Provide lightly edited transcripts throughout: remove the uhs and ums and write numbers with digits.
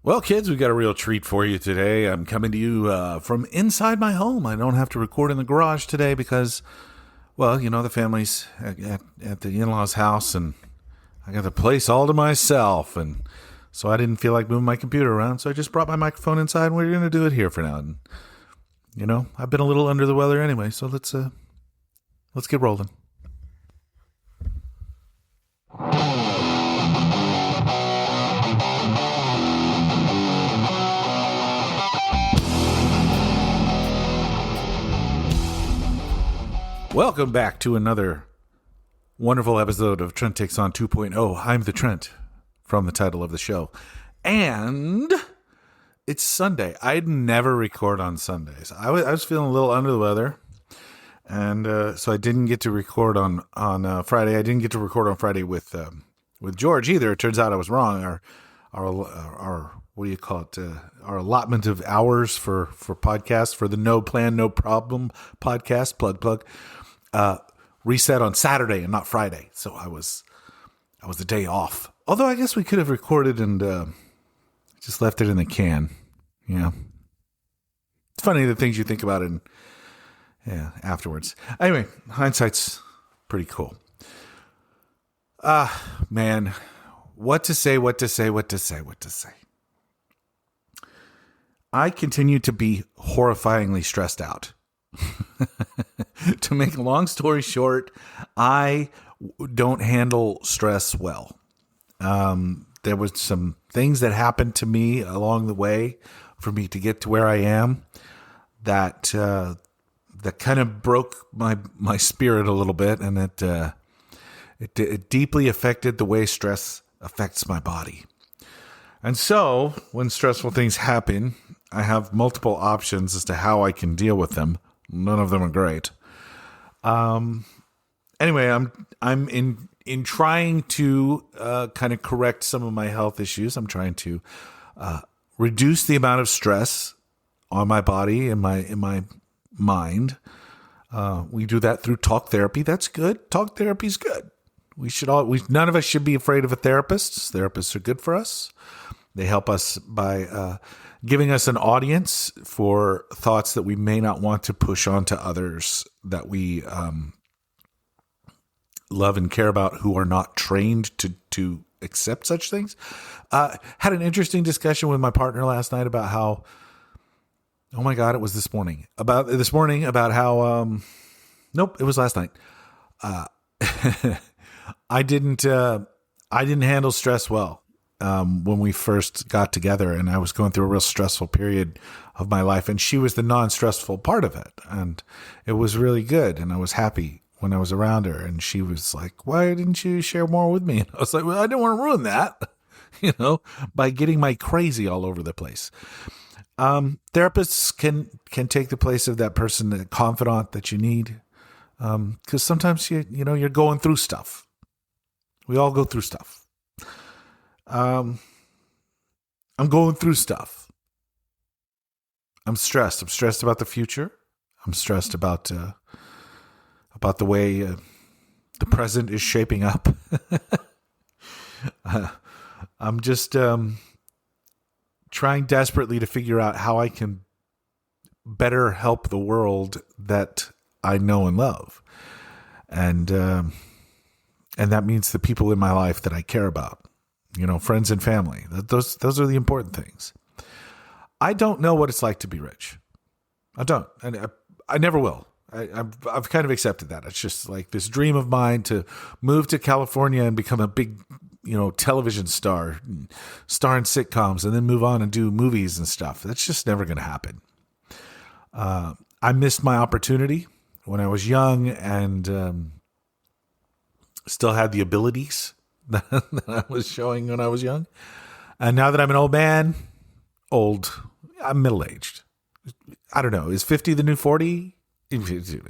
Well, kids, we've got a real treat for you today. I'm coming to you from inside my home. I don't have to record in the garage today because, well, you know, the family's at the in-laws' house, and I got the place all to myself, and so I didn't feel like moving my computer around, so I just brought my microphone inside, and we're going to do it here for now. And, you know, I've been a little under the weather anyway, so let's get rolling. Welcome back to another wonderful episode of Trent Takes On 2.0. I'm the Trent from the title of the show. And it's Sunday. I'd never record on Sundays. I was feeling a little under the weather. And so I didn't get to record on Friday. I didn't get to record on Friday with George either. It turns out I was wrong. Our what do you call it? Our allotment of hours for podcasts, for the No Plan, No Problem podcast, plug, reset on Saturday and not Friday. So I was the day off. Although I guess we could have recorded and just left it in the can. Yeah. It's funny the things you think about it afterwards. Anyway, hindsight's pretty cool. Man, what to say. I continue to be horrifyingly stressed out. To make a long story short, I don't handle stress well. There was some things that happened to me along the way for me to get to where I am that kind of broke my spirit a little bit, and it deeply affected the way stress affects my body. And so when stressful things happen, I have multiple options as to how I can deal with them. None of them are great. Anyway, I'm in trying to kind of correct some of my health issues. I'm trying to reduce the amount of stress on my body and in my mind. We do that through talk therapy. That's good. Talk therapy is good. None of us should be afraid of a therapist. Therapists are good for us. They help us by giving us an audience for thoughts that we may not want to push onto others that we love and care about, who are not trained to accept such things. Had an interesting discussion with my partner last night about how, oh my God, it was this morning about how, nope, it was last night. I didn't handle stress well. When we first got together, and I was going through a real stressful period of my life, and she was the non-stressful part of it. And it was really good. And I was happy when I was around her, and she was like, why didn't you share more with me? And I was like, well, I didn't want to ruin that, by getting my crazy all over the place. Therapists can take the place of that person, the confidant that you need. 'Cause sometimes you're going through stuff. We all go through stuff. I'm going through stuff. I'm stressed. I'm stressed about the future. I'm stressed about the way the present is shaping up. I'm just trying desperately to figure out how I can better help the world that I know and love, and that means the people in my life that I care about. Friends and family. Those are the important things. I don't know what it's like to be rich. I don't. And I never will. I've kind of accepted that. It's just like this dream of mine to move to California and become a big, television star in sitcoms, and then move on and do movies and stuff. That's just never going to happen. I missed my opportunity when I was young and still had the abilities that I was showing when I was young. And now that I'm an old man, I'm middle-aged. I don't know. Is 50 the new 40? It's just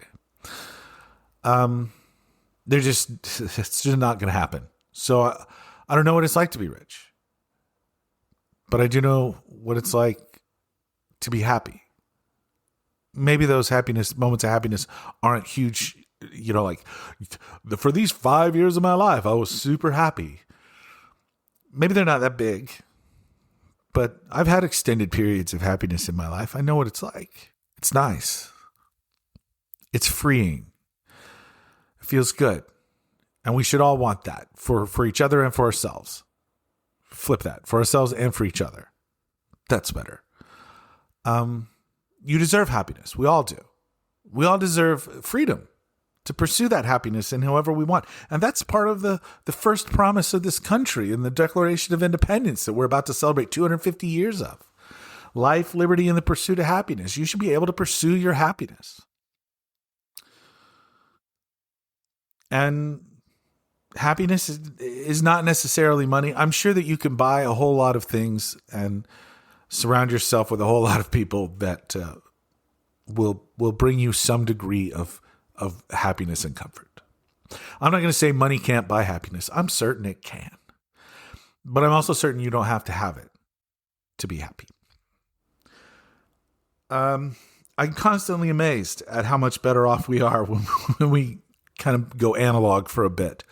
not going to happen. So I don't know what it's like to be rich, but I do know what it's like to be happy. Maybe those moments of happiness aren't huge. For these 5 years of my life, I was super happy. Maybe they're not that big, but I've had extended periods of happiness in my life. I know what it's like. It's nice. It's freeing. It feels good. And we should all want that for each other and for ourselves. Flip that. For ourselves and for each other. That's better. You deserve happiness. We all do. We all deserve freedom to pursue that happiness in however we want. And that's part of the first promise of this country in the Declaration of Independence that we're about to celebrate 250 years of. Life, liberty, and the pursuit of happiness. You should be able to pursue your happiness. And happiness is not necessarily money. I'm sure that you can buy a whole lot of things and surround yourself with a whole lot of people that will bring you some degree of happiness and comfort. I'm not going to say money can't buy happiness. I'm certain it can. But I'm also certain you don't have to have it to be happy. I'm constantly amazed at how much better off we are when we kind of go analog for a bit.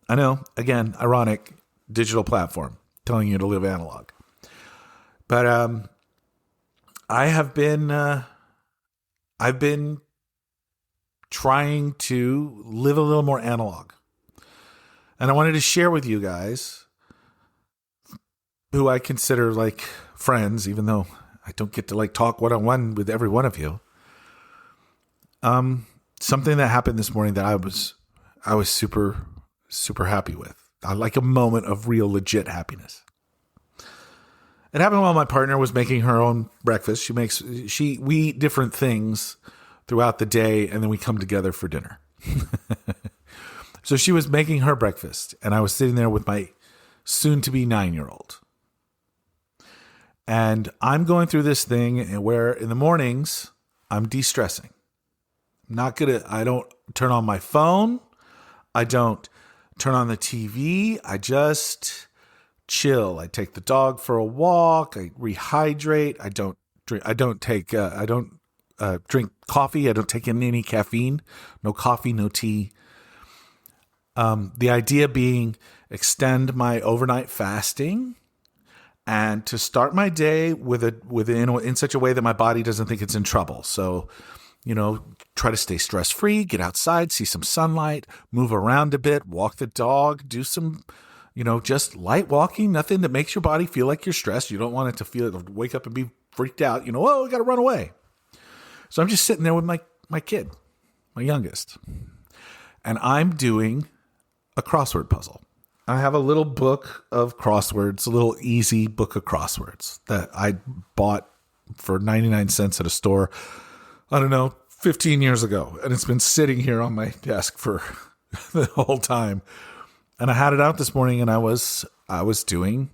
I know, again, ironic, digital platform telling you to live analog. But I've been trying to live a little more analog. And I wanted to share with you guys, who I consider like friends, even though I don't get to like talk one-on-one with every one of you. Something that happened this morning that I was super, super happy with. I like a moment of real legit happiness. It happened while my partner was making her own breakfast. We eat different things throughout the day, and then we come together for dinner. So she was making her breakfast, and I was sitting there with my soon-to-be 9-year-old. And I'm going through this thing where in the mornings, I'm de-stressing. I don't turn on my phone. I don't turn on the TV. I just chill. I take the dog for a walk. I rehydrate. I don't drink coffee. I don't take in any caffeine. No coffee, no tea. The idea being extend my overnight fasting and to start my day in such a way that my body doesn't think it's in trouble. So, try to stay stress-free, get outside, see some sunlight, move around a bit, walk the dog, do some, just light walking, nothing that makes your body feel like you're stressed. You don't want it to wake up and be freaked out, I got to run away. So I'm just sitting there with my kid, my youngest, and I'm doing a crossword puzzle. I have a little book of crosswords, a little easy book of crosswords that I bought for 99 cents at a store, 15 years ago. And it's been sitting here on my desk for the whole time. And I had it out this morning and I was doing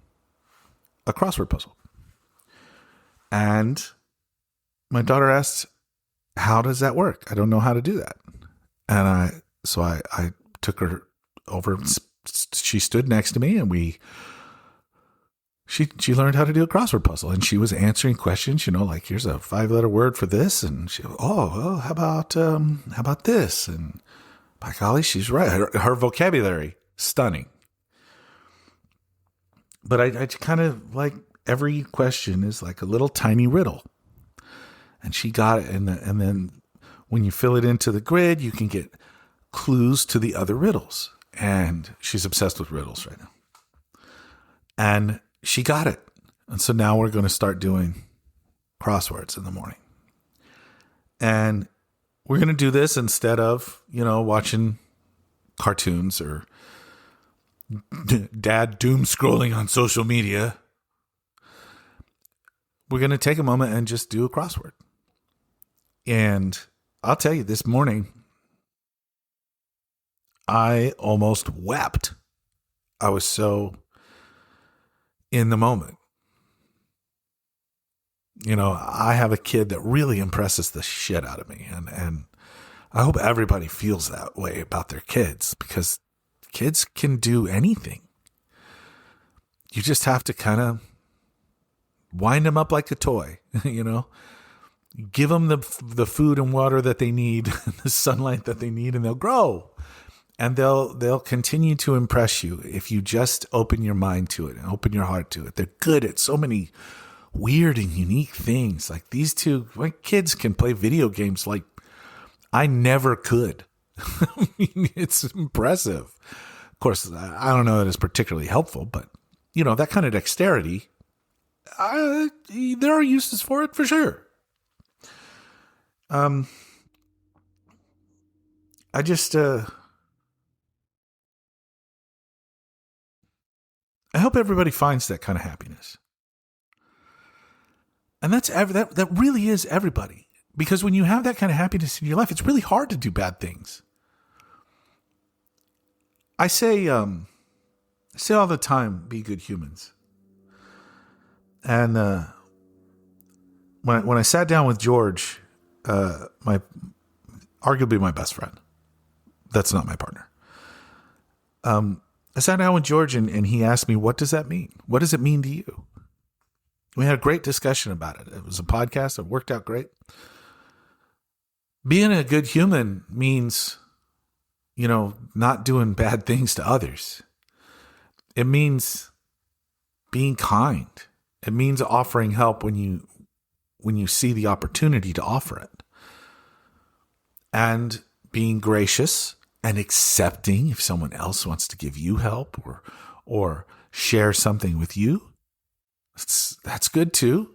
a crossword puzzle. And my daughter asked, how does that work? I don't know how to do that. And I took her over. She stood next to me and she learned how to do a crossword puzzle, and she was answering questions, like here's a 5-letter word for this. And she, how about this? And by golly, she's right. Her vocabulary, stunning. But I kind of like every question is like a little tiny riddle. And she got it. And then when you fill it into the grid, you can get clues to the other riddles. And she's obsessed with riddles right now. And she got it. And so now we're going to start doing crosswords in the morning. And we're going to do this instead of, watching cartoons or dad doom scrolling on social media. We're going to take a moment and just do a crossword. And I'll tell you, this morning, I almost wept. I was so in the moment. I have a kid that really impresses the shit out of me. And I hope everybody feels that way about their kids, because kids can do anything. You just have to kind of wind them up like a toy, Give them the food and water that they need, the sunlight that they need, and they'll grow. And they'll continue to impress you if you just open your mind to it and open your heart to it. They're good at so many weird and unique things. Like these two, my kids can play video games like I never could. I mean, it's impressive. Of course, I don't know that it's particularly helpful, but that kind of dexterity, there are uses for it for sure. I just, I hope everybody finds that kind of happiness. And that really is everybody. Because when you have that kind of happiness in your life, it's really hard to do bad things. I say all the time, be good humans. And when I sat down with George, arguably my best friend, that's not my partner. I sat down with George and he asked me, what does that mean? What does it mean to you? We had a great discussion about it. It was a podcast. It worked out great. Being a good human means, not doing bad things to others. It means being kind. It means offering help when you see the opportunity to offer it. And being gracious and accepting if someone else wants to give you help or share something with you. That's good too.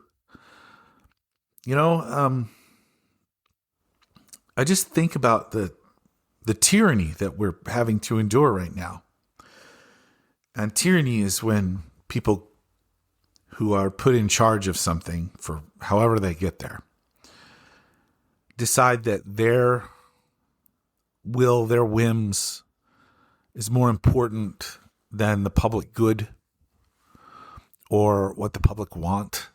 I just think about the tyranny that we're having to endure right now. And tyranny is when people who are put in charge of something for however they get there decide that their will, their whims is more important than the public good or what the public want.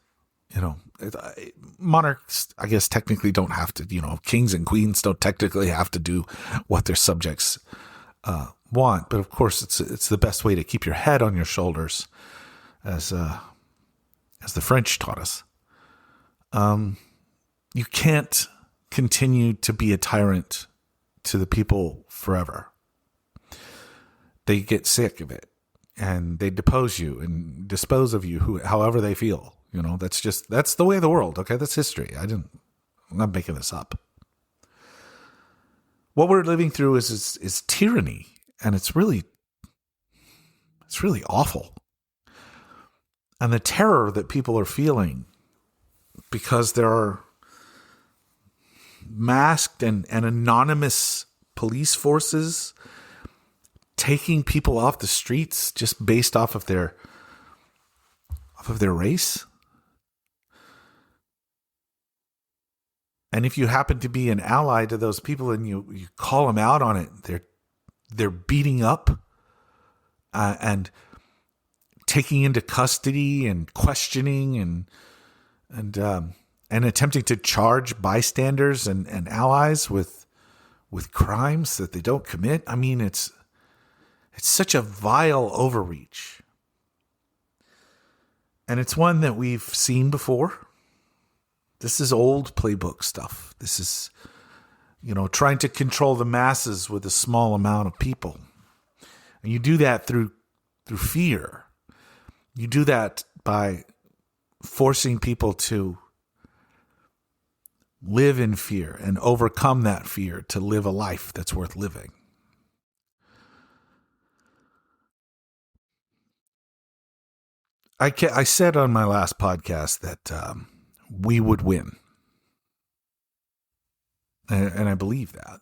Monarchs, I guess, technically don't have to, kings and queens don't technically have to do what their subjects want. But of course, it's the best way to keep your head on your shoulders, as the French taught us. You can't continue to be a tyrant to the people forever. They get sick of it and they depose you and dispose of you however they feel. That's the way of the world. Okay. That's history. I'm not making this up. What we're living through is tyranny, and it's really awful. And the terror that people are feeling because there are masked and anonymous police forces taking people off the streets just based off of their race. And if you happen to be an ally to those people and you call them out on it, they're beating up and taking into custody and questioning and attempting to charge bystanders and allies with crimes that they don't commit. I mean, it's such a vile overreach. And it's one that we've seen before. This is old playbook stuff. This is, trying to control the masses with a small amount of people. And you do that through fear. You do that by forcing people to live in fear and overcome that fear to live a life that's worth living. I said on my last podcast that we would win. And I believe that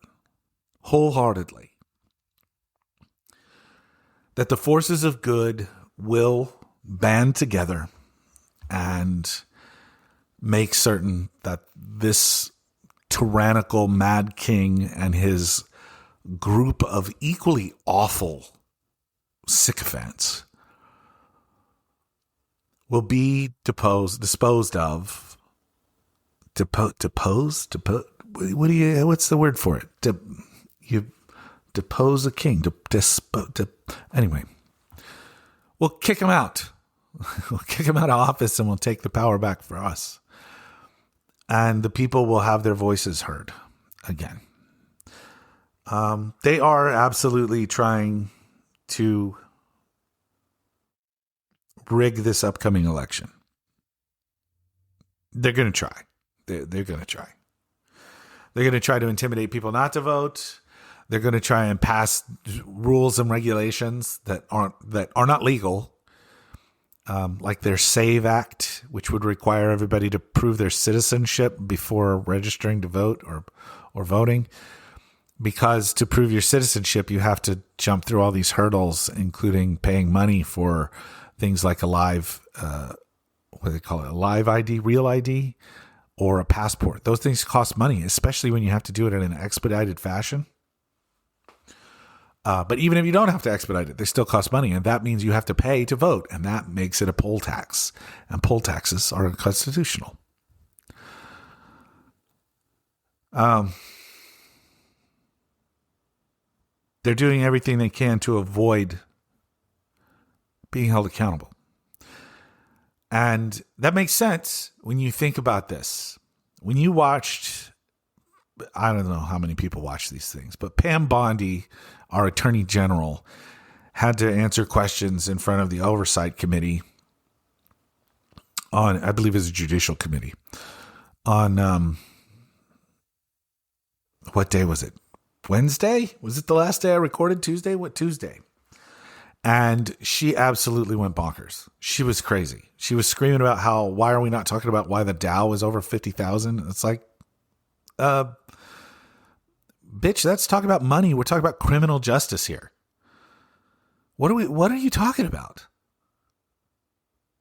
wholeheartedly. That the forces of good will band together and make certain that this tyrannical mad king and his group of equally awful sycophants will be disposed of. What's the word for it? You depose a king. Anyway, we'll kick him out. We'll kick him out of office and we'll take the power back for us. And the people will have their voices heard again. They are absolutely trying to rig this upcoming election. They're going to try. They're going to try. They're going to try to intimidate people not to vote. They're going to try and pass rules and regulations that are not legal, like their SAVE Act, which would require everybody to prove their citizenship before registering to vote or voting. Because to prove your citizenship, you have to jump through all these hurdles, including paying money for things like a live, what do they call it, a live ID, real ID, or a passport. Those things cost money, especially when you have to do it in an expedited fashion. But even if you don't have to expedite it, they still cost money. And that means you have to pay to vote. And that makes it a poll tax. And poll taxes are unconstitutional. They're doing everything they can to avoid being held accountable. And that makes sense when you think about this. When you watched, I don't know how many people watch these things, but Pam Bondi, our attorney general, had to answer questions in front of the oversight committee on, I believe it was a judicial committee, on, what day was it? Wednesday? Was it the last day I recorded? Tuesday? What Tuesday? And she absolutely went bonkers. She was crazy. She was screaming about why are we not talking about why the Dow is over 50,000? It's like, bitch, let's talk about money. We're talking about criminal justice here. What are you talking about?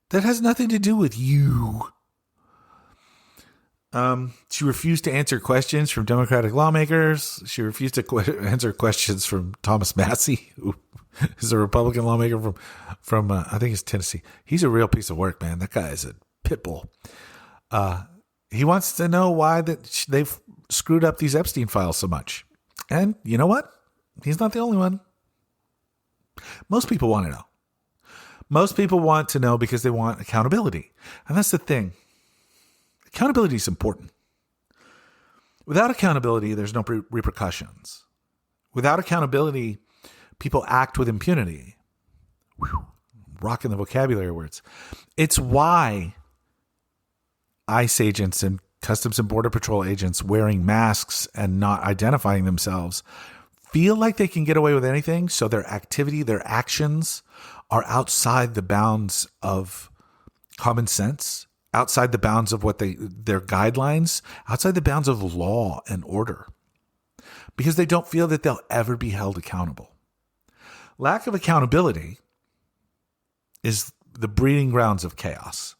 That has nothing to do with you. She refused to answer questions from Democratic lawmakers. She refused to answer questions from Thomas Massey, who is a Republican lawmaker from I think it's Tennessee. He's a real piece of work, man. That guy is a pit bull. He wants to know why that they've screwed up these Epstein files so much. And you know what? He's not the only one. Most people want to know. Most people want to know because they want accountability. And that's the thing. Accountability is important. Without accountability, there's no repercussions. Without accountability, people act with impunity. Whew, rocking the vocabulary words. It's why ICE agents and Customs and Border Patrol agents wearing masks and not identifying themselves feel like they can get away with anything, so their activity, their actions are outside the bounds of common sense, outside the bounds of their guidelines, outside the bounds of law and order, because they don't feel that they'll ever be held accountable. Lack of accountability is the breeding grounds of chaos.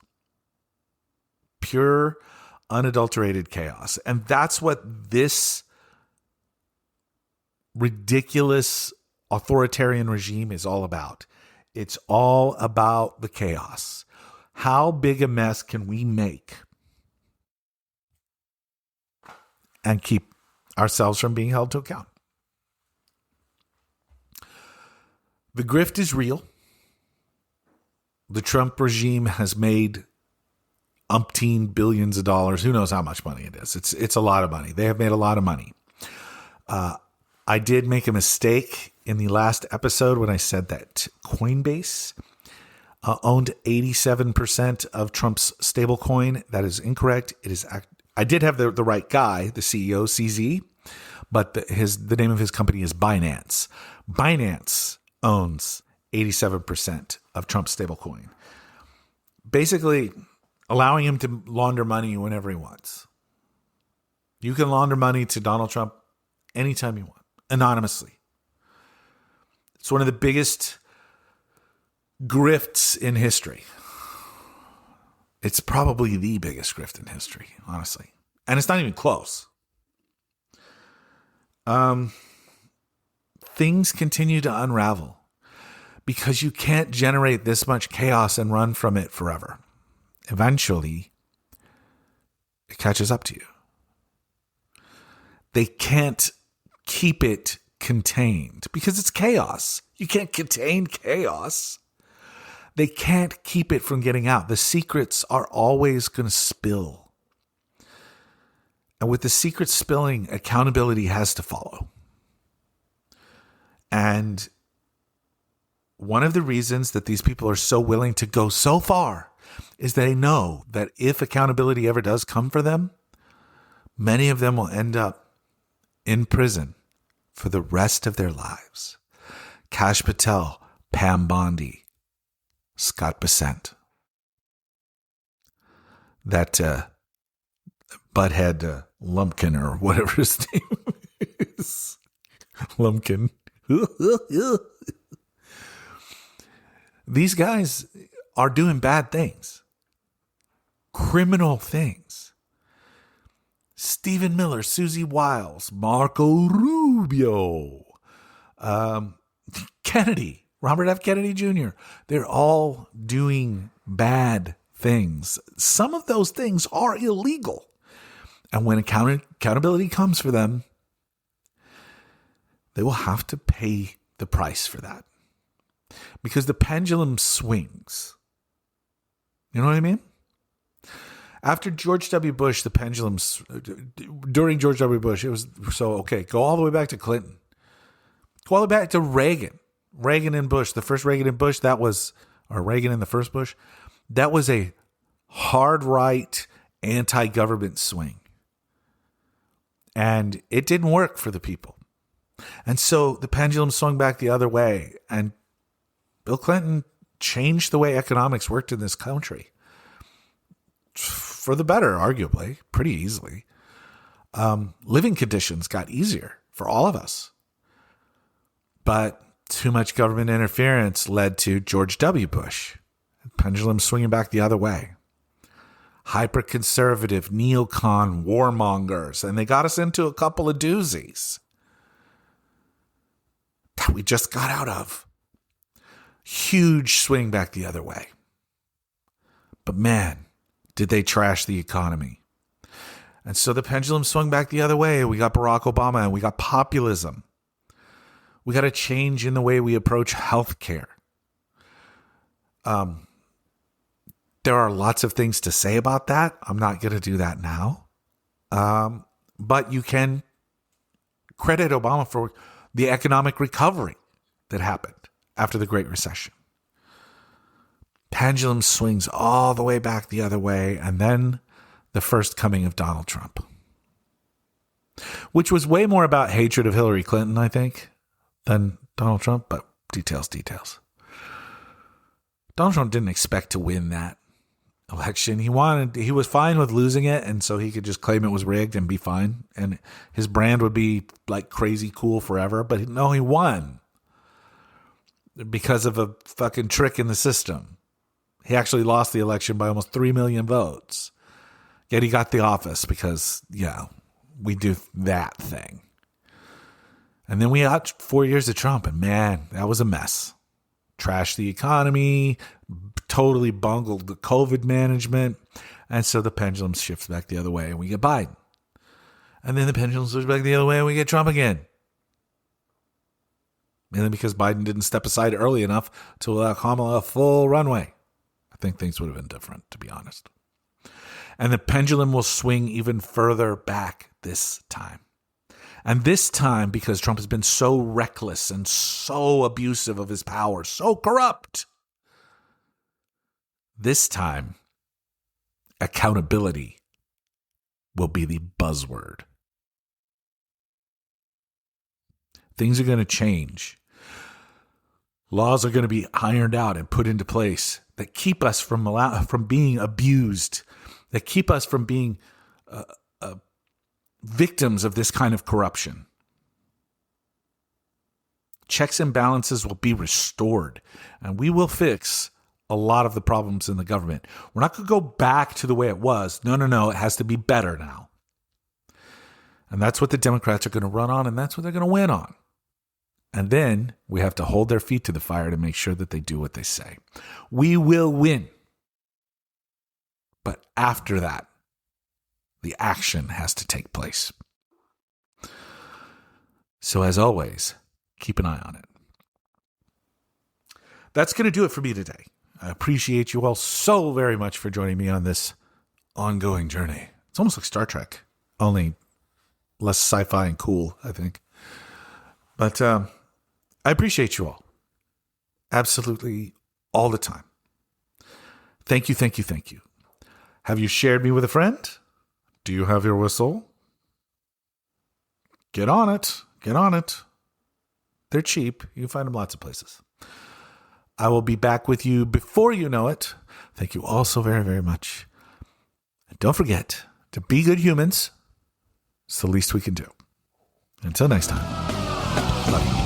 Pure, unadulterated chaos. And that's what this ridiculous authoritarian regime is all about. It's all about the chaos. How big a mess can we make and keep ourselves from being held to account? The grift is real. The Trump regime has made umpteen billions of dollars. Who knows how much money it is? It's a lot of money. They have made a lot of money. I did make a mistake in the last episode when I said that Coinbase owned 87% of Trump's stablecoin. That is incorrect. I did have the right guy, the CEO, CZ, but the name of his company is Binance. Binance owns 87% of Trump's stablecoin, basically allowing him to launder money whenever he wants. You can launder money to Donald Trump anytime you want, anonymously. It's one of the biggest grifts in history. It's probably the biggest grift in history, honestly. And it's not even close. Things continue to unravel because you can't generate this much chaos and run from it forever. Eventually, it catches up to you. They can't keep it contained because it's chaos. You can't contain chaos. They can't keep it from getting out. The secrets are always going to spill. And with the secrets spilling, accountability has to follow. And one of the reasons that these people are so willing to go so far is they know that if accountability ever does come for them, many of them will end up in prison for the rest of their lives. Kash Patel, Pam Bondi, Scott Bessent. That butthead Lumpkin or whatever his name is. Lumpkin. These guys are doing bad things. Criminal things. Stephen Miller, Susie Wiles, Marco Rubio, Kennedy, Robert F. Kennedy Jr. They're all doing bad things. Some of those things are illegal. And when accountability comes for them, they will have to pay the price for that. Because the pendulum swings. You know what I mean? After George W. Bush, the pendulums, during George W. Bush, it was so, okay, go all the way back to Clinton. Go all the way back to Reagan. Reagan and Bush, the first Reagan and Bush, that was, or Reagan and the first Bush, that was a hard right anti-government swing. And it didn't work for the people. And so the pendulum swung back the other way. And Bill Clinton changed the way economics worked in this country. For the better, arguably, pretty easily. Living conditions got easier for all of us. But too much government interference led to George W. Bush. Pendulum swinging back the other way. Hyper-conservative, neocon warmongers. And they got us into a couple of doozies that we just got out of. Huge swing back the other way. But man, did they trash the economy. And so the pendulum swung back the other way. We got Barack Obama and we got populism. We got a change in the way we approach healthcare. There are lots of things to say about that. I'm not going to do that now. But you can credit Obama for the economic recovery that happened after the Great Recession. Pendulum swings all the way back the other way, and then the first coming of Donald Trump, which was way more about hatred of Hillary Clinton, I think, than Donald Trump, but details. Donald Trump didn't expect to win that election. He was fine with losing it, and so he could just claim it was rigged and be fine, and his brand would be like crazy cool forever. But no, he won because of a fucking trick in the system. He actually lost the election by almost 3 million votes. Yet he got the office because, we do that thing. And then we got 4 years of Trump, and man, that was a mess. Trashed the economy, totally bungled the COVID management. And so the pendulum shifts back the other way, and we get Biden. And then the pendulum switches back the other way, and we get Trump again. Mainly because Biden didn't step aside early enough to allow Kamala a full runway. I think things would have been different, to be honest. And the pendulum will swing even further back this time. And this time, because Trump has been so reckless and so abusive of his power, so corrupt, this time, accountability will be the buzzword. Things are going to change. Laws are going to be ironed out and put into place that keep us from being abused, that keep us from being victims of this kind of corruption. Checks and balances will be restored, and we will fix a lot of the problems in the government. We're not going to go back to the way it was. No. It has to be better now. And that's what the Democrats are going to run on, and that's what they're going to win on. And then we have to hold their feet to the fire to make sure that they do what they say. We will win. But after that, the action has to take place. So as always, keep an eye on it. That's going to do it for me today. I appreciate you all so very much for joining me on this ongoing journey. It's almost like Star Trek, only less sci-fi and cool, I think. But I appreciate you all. Absolutely all the time. Thank you, thank you, thank you. Have you shared me with a friend? Do you have your whistle? Get on it. Get on it. They're cheap. You can find them lots of places. I will be back with you before you know it. Thank you all so very, very much. And don't forget to be good humans. It's the least we can do. Until next time. Love you.